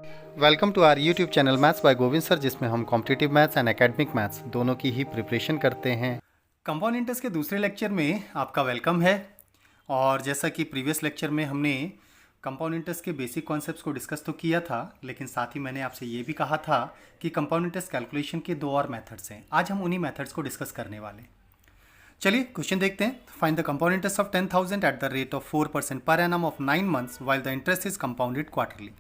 Welcome to our YouTube channel maths by Govind sir, जिसमें हम competitive maths and academic maths दोनों की ही preparation करते हैं। कंपाउंड इंटरेस्ट के दूसरे लेक्चर में आपका वेलकम है। और जैसा कि प्रीवियस लेक्चर में हमने कंपाउंड इंटरेस्ट के बेसिक कॉन्सेप्ट्स को डिस्कस तो किया था, लेकिन साथ ही मैंने आपसे ये भी कहा था कि कंपाउंड इंटरेस्ट कैलकुलेशन के दो और मेथड्स हैं। आज हम उन्हीं मेथड्स को डिस्कस करने वाले। चलिए क्वेश्चन देखते हैं। Find the compound interest of 10,000 eight the rate of 4% पर annum of 9 months while the interest is compounded quarterly.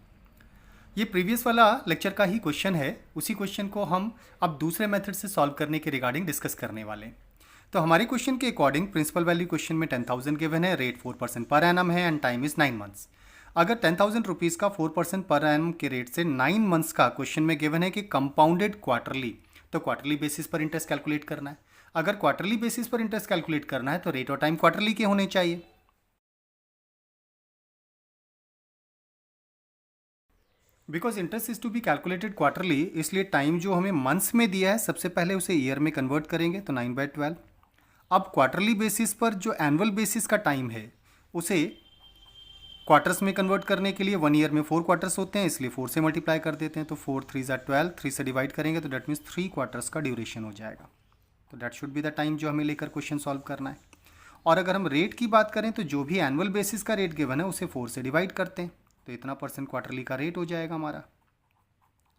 ये प्रीवियस वाला लेक्चर का ही क्वेश्चन है। उसी क्वेश्चन को हम अब दूसरे मेथड से सॉल्व करने के रिगार्डिंग डिस्कस करने वाले हैं। तो हमारे क्वेश्चन के अकॉर्डिंग प्रिंसिपल वैल्यू क्वेश्चन में 10,000 गिवन है, रेट 4% पर एनम है एंड टाइम इज 9 मंथ्स। अगर 10,000 रुपीज़ का 4% पर एनम के रेट से 9 मंथ्स का क्वेश्चन में गिवन है कि कंपाउंडेड क्वार्टरली, तो क्वार्टरली बेसिस पर इंटरेस्ट कैलकुलेट करना है। अगर क्वार्टरली बेसिस पर इंटरेस्ट कैलकुलेट करना है तो रेट और टाइम क्वार्टरली के होने चाहिए। Because interest is to be calculated quarterly, इसलिए टाइम जो हमें मंथ्स में दिया है सबसे पहले उसे ईयर में कन्वर्ट करेंगे, तो 9/12। अब क्वार्टरली बेसिस पर जो एनुअल बेसिस का टाइम है उसे क्वार्टर्स में कन्वर्ट करने के लिए 1 ईयर में 4 क्वार्टर्स होते हैं, इसलिए 4 से मल्टीप्लाई कर देते हैं। तो 4 3 ज़ा 12, 3 से डिवाइड करेंगे तो डेट मीन्स 3 क्वार्टर्स का ड्यूरेशन हो जाएगा। तो that should be the time जो हमें लेकर क्वेश्चन सॉल्व करना है। और अगर हम रेट की बात करें तो जो भी एनुअल बेसिस का रेट गिवन है उसे 4 से डिवाइड करते हैं, तो इतना परसेंट क्वार्टरली का रेट हो जाएगा हमारा।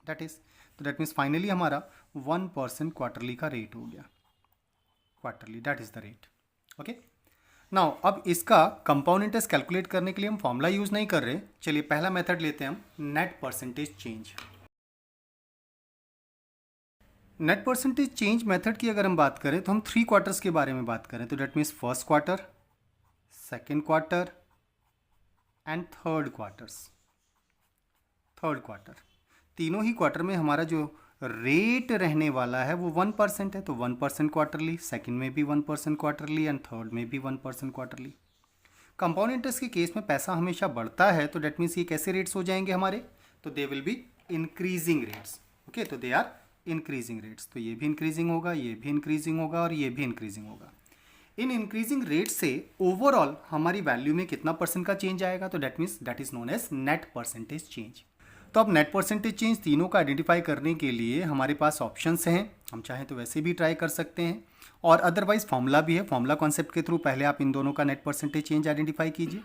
दैट मीन्स फाइनली हमारा 1% क्वार्टरली का रेट हो गया। Quarterly that is the rate. Okay, now अब इसका कंपाउंड इंटरेस्ट कैलकुलेट करने के लिए हम फॉर्मूला यूज नहीं कर रहे। चलिए पहला मेथड लेते हैं हम, net percentage change. Net percentage change method की अगर हम बात करें तो हम 3 क्वार्टर्स के बारे में बात करें तो that means first quarter, second quarter and third quarter तीनों ही क्वार्टर में हमारा जो रेट रहने वाला है वो 1% है, तो 1% क्वार्टरली, सेकंड में भी 1% क्वार्टरली एंड थर्ड में भी 1% क्वार्टरली। कंपाउंड इंटरेस्ट के केस में पैसा हमेशा बढ़ता है, तो डेट मीन्स ये कैसे रेट्स हो जाएंगे हमारे, तो they will be increasing rates. Okay, तो दे आर इंक्रीजिंग रेट्स, तो ये भी इंक्रीजिंग होगा, ये भी इंक्रीजिंग होगा और ये भी इंक्रीजिंग होगा। इन इंक्रीजिंग रेट से ओवरऑल हमारी वैल्यू में कितना परसेंट का चेंज आएगा, तो that means that is known as net percentage change. तो अब नेट परसेंटेज चेंज तीनों का आइडेंटिफाई करने के लिए हमारे पास ऑप्शंस हैं। हम चाहें तो वैसे भी ट्राई कर सकते हैं और अदरवाइज फॉर्मूला भी है। फॉर्मूला कॉन्सेप्ट के थ्रू पहले आप इन दोनों का नेट परसेंटेज चेंज आइडेंटिफाई कीजिए,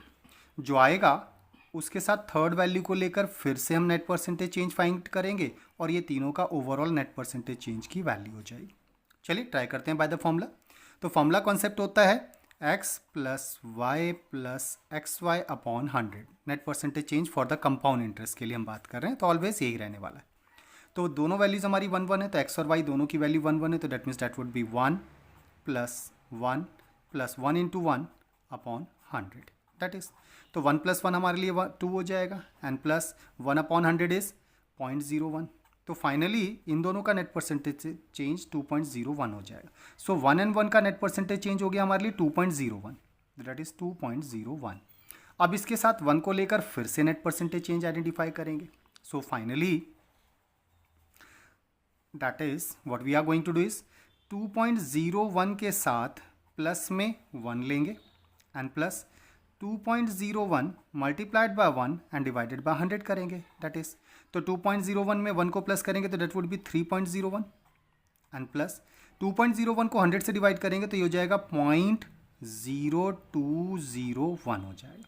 जो आएगा उसके साथ थर्ड वैल्यू को लेकर फिर से हम नेट परसेंटेज चेंज फाइंड करेंगे और ये तीनों का ओवरऑल नेट परसेंटेज चेंज की वैल्यू हो जाएगी। चलिए ट्राई करते हैं बाय द फॉर्मूला। तो फॉर्मूला कॉन्सेप्ट होता है x plus y plus x y upon 100। Net percentage change for the compound interest के लिए हम बात कर रहे हैं, तो ऑलवेज यही रहने वाला है। तो दोनों वैल्यूज हमारी 1 1 है, तो x और y दोनों की वैल्यू 1 1 है, तो that means that would be 1 plus 1 into 1 upon 100। That is, तो 1 प्लस 1 हमारे लिए 2 हो जाएगा एंड प्लस 1 अपॉन 100 इज 0.01। तो फाइनली इन दोनों का नेट परसेंटेज चेंज 2.01 हो जाएगा। सो 1 and 1 का नेट परसेंटेज चेंज हो गया हमारे लिए 2.01, दैट इज 2.01। अब इसके साथ 1 को लेकर फिर से नेट परसेंटेज चेंज आइडेंटिफाई करेंगे। So finally that is what we are going to do is 2.01 के साथ प्लस में 1 लेंगे and plus 2.01 multiplied by 1 and divided by 100 करेंगे। दैट इज, तो 2.01 में 1 को प्लस करेंगे तो that would be 3.01 and plus 2.01 को 100 से डिवाइड करेंगे तो ये हो जाएगा 0.0201 हो जाएगा,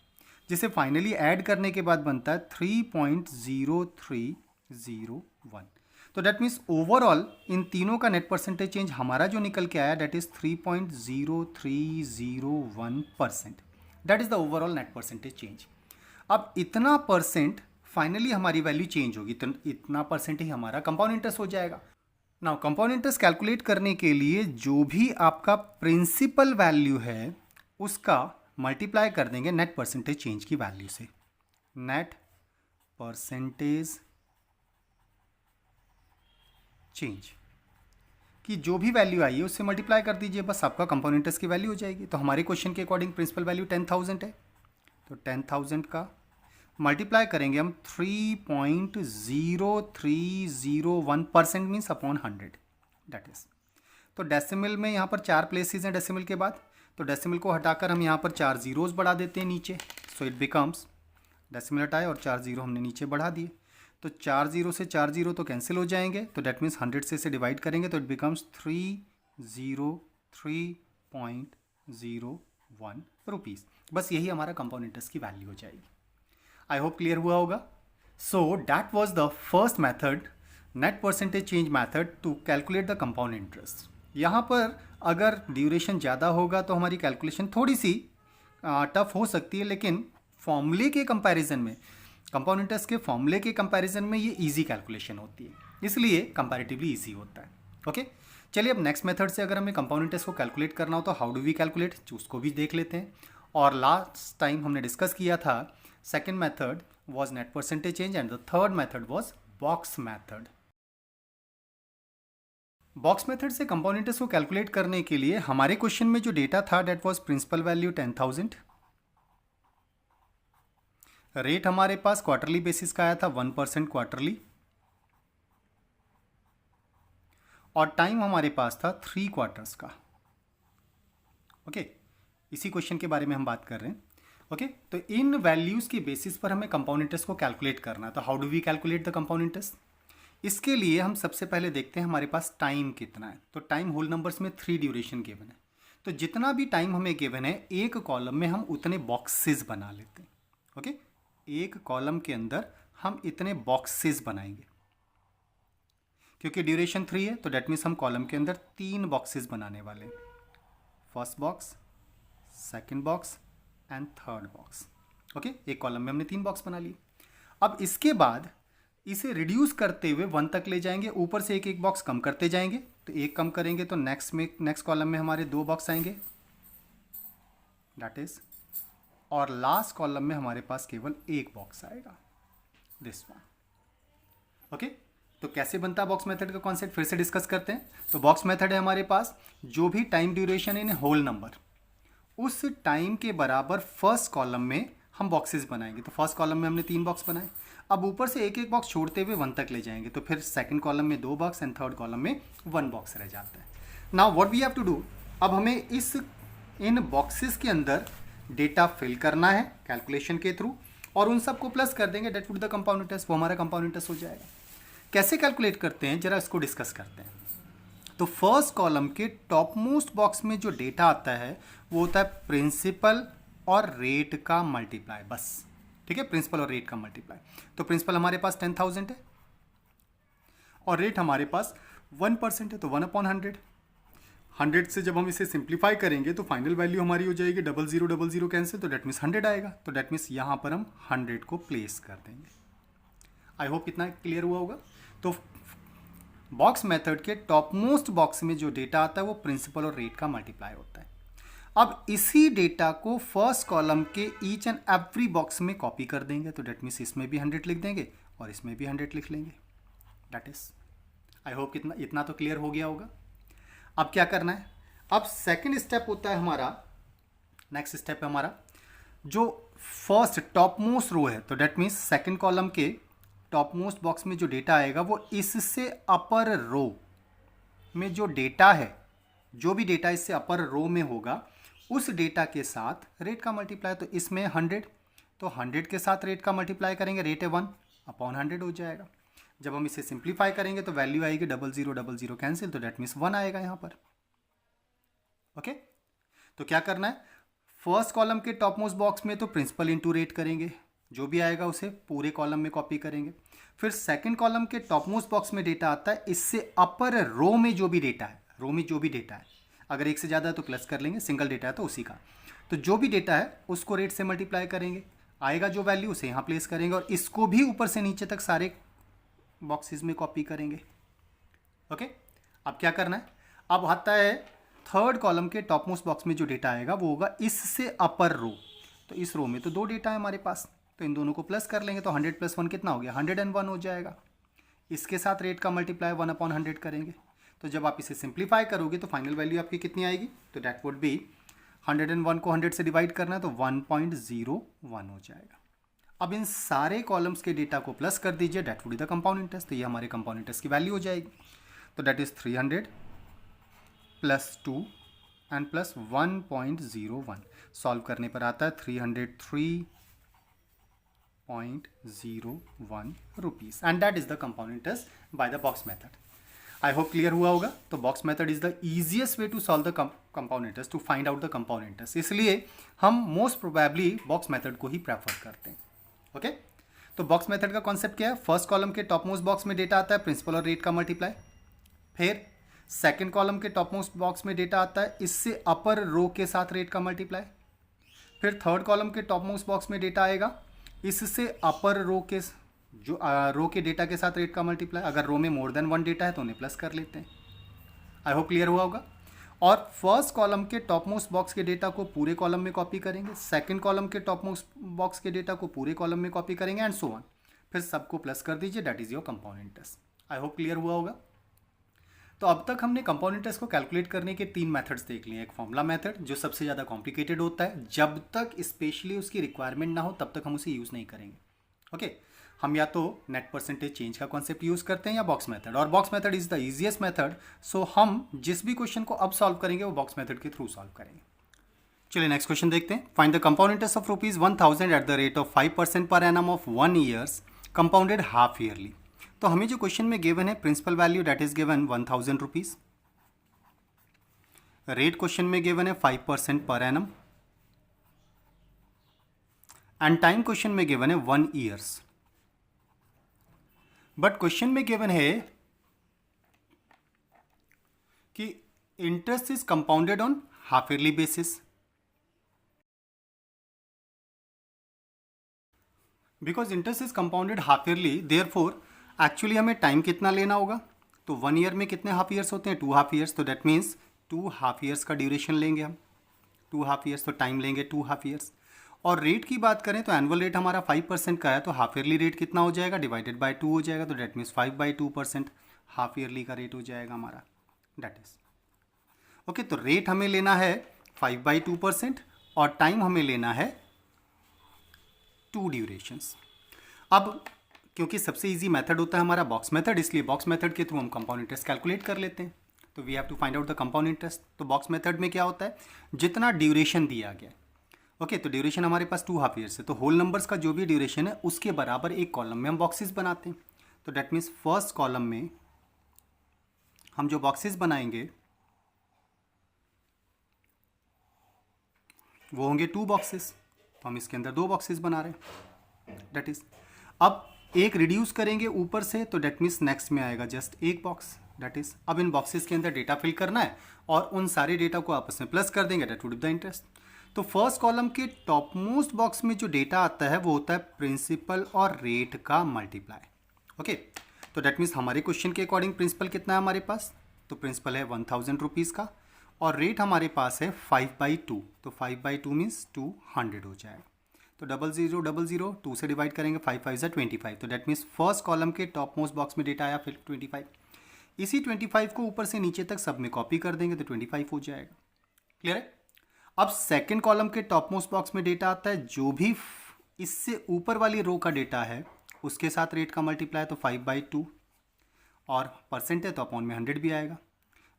जिसे फाइनली ऐड करने के बाद बनता है 3.0301। तो दैट मीन्स ओवरऑल इन तीनों का नेट परसेंटेज चेंज हमारा जो निकल के आया that is 3.0301%। That is the overall net percentage change. अब इतना परसेंट फाइनली हमारी वैल्यू चेंज होगी, तो इतना परसेंट ही हमारा कंपाउंड इंटरेस्ट हो जाएगा। नाउ कंपाउंड इंटरेस्ट कैलकुलेट करने के लिए जो भी आपका प्रिंसिपल वैल्यू है उसका मल्टीप्लाई कर देंगे नेट परसेंटेज चेंज की वैल्यू से। नेट परसेंटेज चेंज की जो भी वैल्यू आई है उससे मल्टीप्लाई कर दीजिए, बस आपका कंपाउंड इंटरेस्ट की वैल्यू हो जाएगी। तो हमारे क्वेश्चन के अकॉर्डिंग प्रिंसिपल वैल्यू 10,000 है, तो 10,000 का मल्टीप्लाई करेंगे हम 3.0301% मीन्स अपॉन 100। दैट इज, तो डेसिमल में यहाँ पर 4 प्लेसेस हैं डेसिमल के बाद, तो डेसिमल को हटाकर हम यहाँ पर 4 जीरोस बढ़ा देते हैं नीचे। सो इट बिकम्स, डेसिमल हटाए और 4 जीरो हमने नीचे बढ़ा दिए, तो 4 जीरो से 4 जीरो तो कैंसिल हो जाएंगे, तो डेट मीन्स 100 से इसे डिवाइड करेंगे तो इट बिकम्स 303.01 रुपीज़। बस यही हमारा कंपाउंड इंटरेस्ट की वैल्यू हो जाएगी। आई होप क्लियर हुआ होगा। So that was the first method, net percentage change method to calculate the compound interest. यहाँ पर अगर ड्यूरेशन ज़्यादा होगा तो हमारी कैलकुलेशन थोड़ी सी टफ हो सकती है, लेकिन फॉर्मूले के कंपैरिजन में, कंपाउंड इंटरेस्ट के फॉर्मूले के कंपैरिजन में ये इजी कैलकुलेशन होती है, इसलिए कंपैरेटिवली इजी होता है। ओके, चलिए अब नेक्स्ट मेथड से अगर हमें कंपाउंड इंटरेस्ट को कैलकुलेट करना हो तो हाउ डू वी कैलकुलेट, उसको भी देख लेते हैं। और लास्ट टाइम हमने डिस्कस किया था second method was net percentage change and the third method was box method. Box method से कंपाउंड इंटरेस्ट को कैलकुलेट करने के लिए हमारे क्वेश्चन में जो डेटा था that was principal value 10,000, rate हमारे पास क्वार्टरली बेसिस का आया था 1% क्वार्टरली, और टाइम हमारे पास था 3 क्वार्टर्स का। ओके, इसी क्वेश्चन के बारे में हम बात कर रहे हैं। ओके, तो इन वैल्यूज के बेसिस पर हमें कंपाउंड इंटरेस्ट को कैलकुलेट करना है। तो how do we calculate the compound interest? इसके लिए हम सबसे पहले देखते हैं हमारे पास टाइम कितना है। तो टाइम होल नंबर्स में 3 ड्यूरेशन गिवन है, तो जितना भी टाइम हमें गिवन है एक कॉलम में हम उतने बॉक्सेस बना लेते हैं। ओके, एक कॉलम के अंदर हम इतने बॉक्सेस बनाएंगे, क्योंकि ड्यूरेशन 3 है तो डेट मीन्स हम कॉलम के अंदर 3 बॉक्सेस बनाने वाले हैं। First box, second box and third box. Okay, एक कॉलम में हमने 3 बॉक्स बना लिए। अब इसके बाद इसे रिड्यूस करते हुए 1 तक ले जाएंगे, ऊपर से एक एक बॉक्स कम करते जाएंगे। तो एक कम करेंगे तो नेक्स्ट कॉलम में हमारे 2 बॉक्स आएंगे, दैट इज, और लास्ट कॉलम में हमारे पास केवल एक बॉक्स आएगा, दिस वन। ओके, तो कैसे बनता है बॉक्स मेथड का कॉन्सेप्ट, फिर से डिस्कस करते हैं। तो बॉक्स मेथड है हमारे पास, जो भी time duration in whole number, उस टाइम के बराबर फर्स्ट कॉलम में हम बॉक्सेस बनाएंगे। तो फर्स्ट कॉलम में हमने 3 बॉक्स बनाए, अब ऊपर से एक एक बॉक्स छोड़ते हुए 1 तक ले जाएंगे, तो फिर सेकंड कॉलम में 2 बॉक्स एंड थर्ड कॉलम में 1 बॉक्स रह जाता है। Now what we have to do, अब हमें इन बॉक्सेस के अंदर डेटा फिल करना है कैलकुलेशन के थ्रू, और उन सबको प्लस कर देंगे, that would the compound interest, वो हमारा कंपाउंड इंटरेस्ट हो जाएगा। कैसे कैलकुलेट करते हैं जरा इसको डिस्कस करते हैं। तो फर्स्ट कॉलम के टॉप मोस्ट बॉक्स में जो डेटा आता है वो होता है प्रिंसिपल और रेट का मल्टीप्लाई, बस। ठीक है, प्रिंसिपल और रेट का मल्टीप्लाई। तो प्रिंसिपल हमारे पास 10,000 है और रेट हमारे पास 1% है, तो 1/100। 100 से जब हम इसे सिंप्लीफाई करेंगे तो फाइनल वैल्यू हमारी हो जाएगी 0000 कैंसिल, तो डेट मीन्स 100 आएगा। तो डेट मीन्स यहाँ पर हम 100 को प्लेस कर देंगे। आई होप इतना क्लियर हुआ होगा। तो बॉक्स मेथड के टॉप मोस्ट बॉक्स में जो डेटा आता है वो प्रिंसिपल और रेट का मल्टीप्लाई होता है। अब इसी डेटा को फर्स्ट कॉलम के ईच एंड एवरी बॉक्स में कॉपी कर देंगे, तो डेट मीन्स इसमें भी 100 लिख देंगे और इसमें भी 100 लिख लेंगे। डेट इज, आई होप इतना तो क्लियर हो गया होगा। अब क्या करना है, अब सेकंड स्टेप होता है हमारा, नेक्स्ट स्टेप है हमारा जो फर्स्ट टॉप मोस्ट रो है, तो डेट मीन्स सेकंड कॉलम के टॉप मोस्ट बॉक्स में जो डेटा आएगा वो इससे अपर रो में जो डेटा है, जो भी डेटा इससे अपर रो में होगा उस डेटा के साथ रेट का मल्टीप्लाई। तो इसमें 100, तो 100 के साथ रेट का मल्टीप्लाई करेंगे, रेट है 1/100 हो जाएगा। जब हम इसे सिंप्लीफाई करेंगे तो वैल्यू आएगी 0000 कैंसिल, तो डेट मीन्स 1 आएगा यहाँ पर। ओके, तो क्या करना है, फर्स्ट कॉलम के टॉप मोस्ट बॉक्स में तो प्रिंसिपल इंटू रेट करेंगे, जो भी आएगा उसे पूरे कॉलम में कॉपी करेंगे। फिर सेकंड कॉलम के टॉप मोस्ट बॉक्स में डेटा आता है, इससे अपर रो में जो भी डेटा है, रो में जो भी डेटा है, अगर एक से ज़्यादा है तो प्लस कर लेंगे, सिंगल डेटा है तो उसी का, तो जो भी डेटा है उसको रेट से मल्टीप्लाई करेंगे, आएगा जो वैल्यू उसे यहाँ प्लेस करेंगे और इसको भी ऊपर से नीचे तक सारे बॉक्सेस में कॉपी करेंगे। ओके, अब क्या करना है, अब आता है थर्ड कॉलम के टॉप मोस्ट बॉक्स में जो डेटा आएगा वो होगा इससे अपर रो। तो इस रो में तो 2 डेटा है हमारे पास, तो इन दोनों को प्लस कर लेंगे, तो 100 + 1 कितना हो गया, 101 हो जाएगा। इसके साथ रेट का मल्टीप्लाई 1/100 करेंगे, तो जब आप इसे सिंप्लीफाई करोगे तो फाइनल वैल्यू आपकी कितनी आएगी, तो डेट वुड बी 101 को 100 से डिवाइड करना है तो 1.01 हो जाएगा। अब इन सारे कॉलम्स के डेटा को प्लस कर दीजिए, that would be the compound interest, तो ये हमारे कंपाउंड इंटरेस्ट की वैल्यू हो जाएगी। तो that is 300 + 2 and plus 1.01, solve करने पर आता है 0.01 rupees and that is the compound interest by the box method. I hope clear हुआ होगा। तो box method is the easiest way to solve the compound interest, to find out the compound interest, इसलिए हम most probably box method को ही prefer करते हैं। Okay तो box method का कॉन्सेप्ट क्या है? फर्स्ट कॉलम के टॉप मोस्ट बॉक्स में डेटा आता है प्रिंसिपल और रेट का मल्टीप्लाई, फिर सेकेंड कॉलम के टॉप मोस्ट बॉक्स में डेटा आता है इससे अपर रो के साथ रेट का मल्टीप्लाई, फिर थर्ड कॉलम के टॉप मोस्ट बॉक्स में डेटा आएगा इससे अपर रो के जो रो के डेटा के साथ रेट का मल्टीप्लाई। अगर रो में मोर देन वन डेटा है तो उन्हें प्लस कर लेते हैं। आई होप क्लियर हुआ होगा। और फर्स्ट कॉलम के टॉप मोस्ट बॉक्स के डेटा को पूरे कॉलम में कॉपी करेंगे, सेकंड कॉलम के टॉप मोस्ट बॉक्स के डेटा को पूरे कॉलम में कॉपी करेंगे एंड सो ऑन, फिर सबको प्लस कर दीजिए, that is your compound interest. I hope clear हुआ होगा। तो अब तक हमने कंपाउंड इंटरेस्ट को कैलकुलेट करने के 3 मेथड्स देख लिए। एक फॉर्मूला मेथड जो सबसे ज़्यादा कॉम्प्लिकेटेड होता है, जब तक स्पेशली उसकी रिक्वायरमेंट ना हो तब तक हम उसे यूज़ नहीं करेंगे। ओके हम या तो नेट परसेंटेज चेंज का कॉन्सेप्ट यूज़ करते हैं या बॉक्स मेथड, और box method is the easiest method. So हम जिस भी क्वेश्चन को अब सॉल्व करेंगे वो बॉक्स मेथड के थ्रू सॉल्व करेंगे। चलिए नेक्स्ट क्वेश्चन देखते हैं। Find the compound interest of ₹1000 at the rate of 5% per annum of 1 years compounded half yearly. तो हमें जो क्वेश्चन में गिवन है principal value that is given ₹1000, rate question में गिवन है 5% per annum and time question में given है 1 years. But question में गिवन है कि interest is compounded on half yearly basis. Because interest is compounded half yearly, therefore actually हमें time कितना लेना होगा? तो 1 ईयर में कितने हाफ ईयर्स होते हैं? 2 हाफ ईयर्स। तो दैट मीन्स 2 हाफ ईयर्स का ड्यूरेशन लेंगे हम, 2 हाफ ईयर्स, तो टाइम लेंगे 2 हाफ ईयर्स। और रेट की बात करें तो एनुअल रेट हमारा 5% का है, तो हाफ ईयरली रेट कितना हो जाएगा? डिवाइडेड बाय 2 हो जाएगा, तो डेट मीन्स 5/2% हाफ ईयरली का रेट हो जाएगा हमारा, डेट इज ओके। तो रेट हमें लेना है 5/2% और टाइम हमें लेना है 2 ड्यूरेशंस। अब क्योंकि सबसे इजी मेथड होता है हमारा बॉक्स मेथड, इसलिए बॉक्स मेथड के थ्रू हम कंपाउंड इंटरेस्ट कैलकुलेट कर लेते हैं। तो we have to find out the compound interest. तो बॉक्स मेथड में क्या होता है? जितना ड्यूरेशन दिया गया, ओके तो ड्यूरेशन हमारे पास 2 हाफ ईयर्स है, तो होल नंबर्स का जो भी ड्यूरेशन है उसके बराबर एक कॉलम में हम बॉक्सेस बनाते हैं। तो डेट मीन्स फर्स्ट कॉलम में हम जो बॉक्सेस बनाएंगे वो होंगे 2 बॉक्सेस, तो हम इसके अंदर 2 बॉक्सेस बना रहे हैं, डेट इज। अब एक रिड्यूस करेंगे ऊपर से, तो डेट मीन्स नेक्स्ट में आएगा जस्ट एक बॉक्स, डेट इज। अब इन बॉक्सेस के अंदर डेटा फिल करना है और उन सारे डेटा को आपस में प्लस कर देंगे, that would be the interest. तो फर्स्ट कॉलम के टॉप मोस्ट बॉक्स में जो डेटा आता है वो होता है प्रिंसिपल और रेट का मल्टीप्लाई। ओके तो डेट मीन्स हमारे क्वेश्चन के अकॉर्डिंग प्रिंसिपल कितना है हमारे पास? तो प्रिंसिपल है ₹1000 का और रेट हमारे पास है 5/2, तो 5/2 मीन्स 200 हो जाएगा। तो 0000 2 से डिवाइड करेंगे, 5 5 = 25, तो डेट मीन्स फर्स्ट कॉलम के टॉप मोस्ट बॉक्स में डेटा आया फिर 25। इसी 25 को ऊपर से नीचे तक सब में कॉपी कर देंगे तो 25 हो जाएगा। क्लियर है? अब सेकंड कॉलम के टॉप मोस्ट बॉक्स में डेटा आता है, जो भी इससे ऊपर वाली रो का डेटा है उसके साथ रेट का मल्टीप्लाई, तो 5/2 और परसेंट है तो अपॉन में 100 भी आएगा।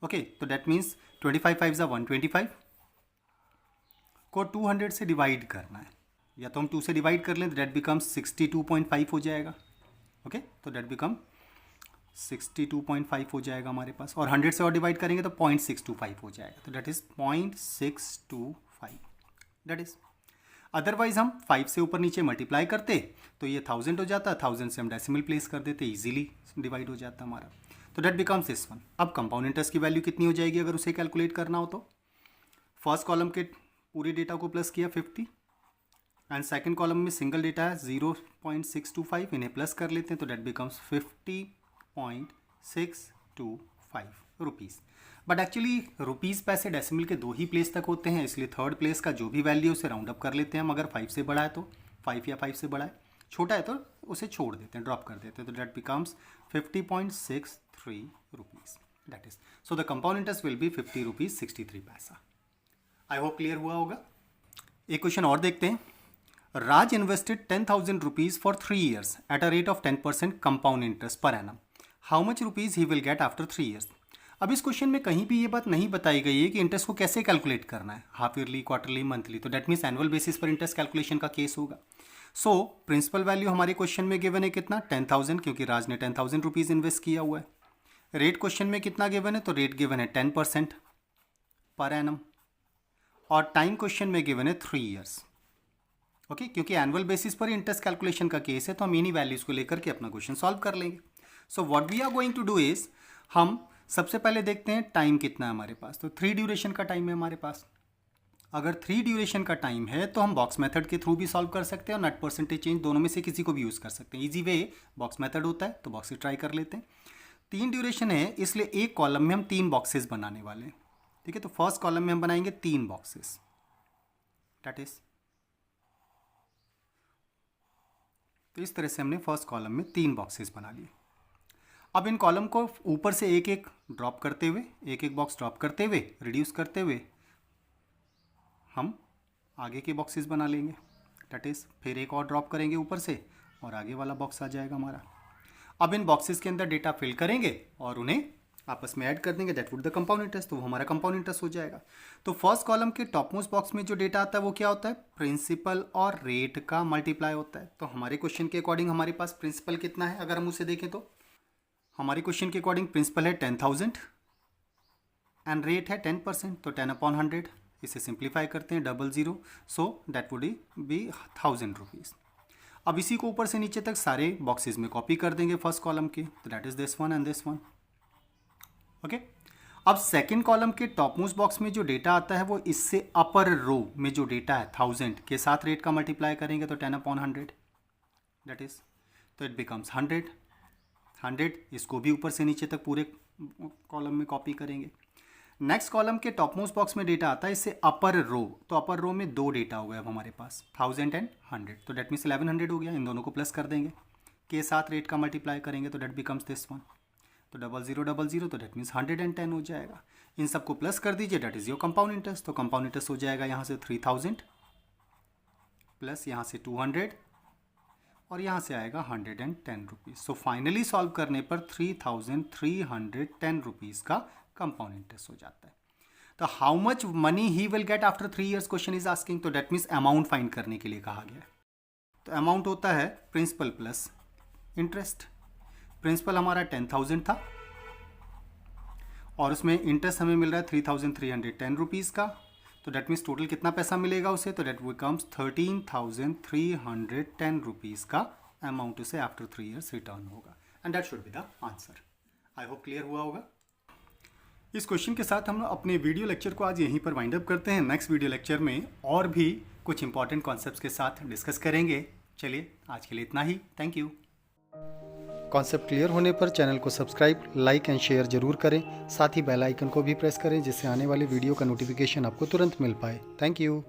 ओके तो डेट मीन्स 25 5 = 125 को 200 से डिवाइड करना है, या तो हम 2 से डिवाइड कर लें तो डेट बिकम्स 62.5 हो जाएगा। ओके तो डेट बिकम 62.5 हो जाएगा हमारे पास, और 100 से और डिवाइड करेंगे तो 0.625 हो जाएगा, तो that is 0.625, that is. Otherwise हम 5 से ऊपर नीचे मल्टीप्लाई करते तो ये 1000 हो जाता, 1000 से हम डेसिमल प्लेस कर देते, इजीली डिवाइड हो जाता हमारा, तो डेट बिकम्स दिस वन। अब कंपाउंड इंटरेस्ट की वैल्यू कितनी हो जाएगी अगर उसे कैलकुलेट करना हो? तो फर्स्ट कॉलम के पूरे डेटा को प्लस किया 50 एंड सेकंड कॉलम में सिंगल डेटा है 0.625, इन्हें प्लस कर लेते हैं तो that becomes 50.625 rupees. But actually rupees पैसे डेसिमल के 2 ही प्लेस तक होते हैं, इसलिए थर्ड प्लेस का जो भी वैल्यू उसे राउंड अप कर लेते हैं हम। अगर 5 से बड़ा है तो 5 या 5 से बड़ा है, छोटा है तो उसे छोड़ देते हैं, ड्रॉप कर देते हैं, तो that becomes 50.63 rupees, that is. So the compound interest will be ₹50.63। I hope clear हुआ होगा। एक क्वेश्चन और देखते हैं। Raj invested ₹10,000 for 3 years at a rate of 10% compound interest per annum. How much rupees he will get after 3 years? अब इस question में कहीं भी ये बात नहीं बताई गई है कि इंटरेस्ट को कैसे कैलकुलेट करना है, हाफ ईयरली, क्वार्टरली, मंथली, तो डेट मीन्स एनुअल बेसिस पर इंटरेस्ट कैलकुलेशन का केस होगा। सो प्रिंसिपल वैल्यू हमारे क्वेश्चन में गिवन है कितना 10,000, क्योंकि राज ने 10,000 रुपीज़ इन्वेस्ट किया हुआ है। रेट क्वेश्चन में कितना गिवन है, तो रेट गिवन है 10% पर एनम, और टाइम क्वेश्चन में गिवन है 3 ईयर्स। ओके, क्योंकि एनुअल बेसिस पर इंटरेस्ट कैलकुलेशन का केस है तो हम इन्हीं वैल्यूज़ को लेकर के अपना क्वेश्चन सॉल्व कर लेंगे। So what we are going to do is, हम सबसे पहले देखते हैं टाइम कितना है हमारे पास। तो 3 ड्यूरेशन का टाइम है हमारे पास। अगर 3 ड्यूरेशन का टाइम है तो हम बॉक्स मेथड के थ्रू भी सॉल्व कर सकते हैं और नेट परसेंटेज चेंज दोनों में से किसी को भी यूज़ कर सकते हैं। इजी वे बॉक्स मेथड होता है, तो बॉक्स से ट्राई कर लेते हैं। 3 ड्यूरेशन है, इसलिए एक कॉलम में हम 3 बॉक्सेस बनाने वाले हैं। ठीक है, तो फर्स्ट कॉलम में हम बनाएंगे 3 बॉक्सेस, दैट इज, तो इस तरह से हमने फर्स्ट कॉलम में 3 बॉक्सेस बना लिए। अब इन कॉलम को ऊपर से एक एक ड्रॉप करते हुए, एक एक बॉक्स ड्रॉप करते हुए, रिड्यूस करते हुए हम आगे के बॉक्सेस बना लेंगे, दैट इज़ फिर एक और ड्रॉप करेंगे ऊपर से और आगे वाला बॉक्स आ जाएगा हमारा। अब इन बॉक्सेस के अंदर डेटा फिल करेंगे और उन्हें आपस में ऐड कर देंगे, that would the compound interest, तो वो हमारा कंपाउंड इंटरेस्ट हो जाएगा। तो फर्स्ट कॉलम के टॉप मोस्ट बॉक्स में जो डेटा आता है वो क्या होता है, प्रिंसिपल और रेट का मल्टीप्लाई होता है। तो हमारे क्वेश्चन के अकॉर्डिंग हमारे पास प्रिंसिपल कितना है, अगर हम उसे देखें तो हमारे क्वेश्चन के अकॉर्डिंग प्रिंसिपल है 10,000 एंड रेट है 10%, तो 10/100, इसे सिंप्लीफाई करते हैं 00, so that would be 1,000 rupees. अब इसी को ऊपर से नीचे तक सारे बॉक्सेस में कॉपी कर देंगे फर्स्ट कॉलम के, तो that is this one and this one. Okay, अब सेकंड कॉलम के टॉप मोस्ट बॉक्स में जो डेटा आता है वो इससे अपर रो में जो डेटा है 1000 के साथ रेट का मल्टीप्लाई करेंगे, तो 10/100, दैट इज, तो इट बिकम्स 100। इसको भी ऊपर से नीचे तक पूरे कॉलम में कॉपी करेंगे। नेक्स्ट कॉलम के टॉप मोस्ट बॉक्स में डेटा आता है इससे अपर रो, तो अपर रो में 2 डेटा हो गया अब हमारे पास 1000 एंड 100, तो डेट मीन्स 1100 हो गया। इन दोनों को प्लस कर देंगे, के साथ रेट का मल्टीप्लाई करेंगे, तो डेट बिकम्स दिस वन, तो 0000, तो डेट मीन्स 110 हो जाएगा। इन सबको प्लस कर दीजिए, that is your compound interest, तो कंपाउंड इंटरेस्ट हो जाएगा यहाँ से 3000 प्लस यहाँ से 200 और यहाँ से आएगा 110 रुपीज़। सो फाइनली सॉल्व करने पर 3,310 रुपीज़ का कंपाउंड इंटरेस्ट हो जाता है। तो how much money he will get after 3 years question is asking, तो डेट मीन्स अमाउंट फाइंड करने के लिए कहा गया है। तो अमाउंट होता है प्रिंसिपल प्लस इंटरेस्ट। प्रिंसिपल हमारा 10,000 था और उसमें इंटरेस्ट हमें मिल रहा है 3,310 रुपीज़ का, तो डेट मीन्स टोटल कितना पैसा मिलेगा उसे, तो डेट बिकम्स 13,310 रुपीज़ का अमाउंट उसे आफ्टर 3 ईयर्स रिटर्न होगा, and that should be the answer. I hope clear हुआ होगा। इस क्वेश्चन के साथ हम अपने वीडियो लेक्चर को आज यहीं पर वाइंड अप करते हैं। नेक्स्ट वीडियो लेक्चर में और भी कुछ इंपॉर्टेंट कॉन्सेप्ट्स के साथ डिस्कस करेंगे। चलिए आज के लिए इतना ही, थैंक यू। कॉन्सेप्ट क्लियर होने पर चैनल को सब्सक्राइब, लाइक एंड शेयर जरूर करें। साथ ही बेल आइकन को भी प्रेस करें जिससे आने वाली वीडियो का नोटिफिकेशन आपको तुरंत मिल पाए। Thank you.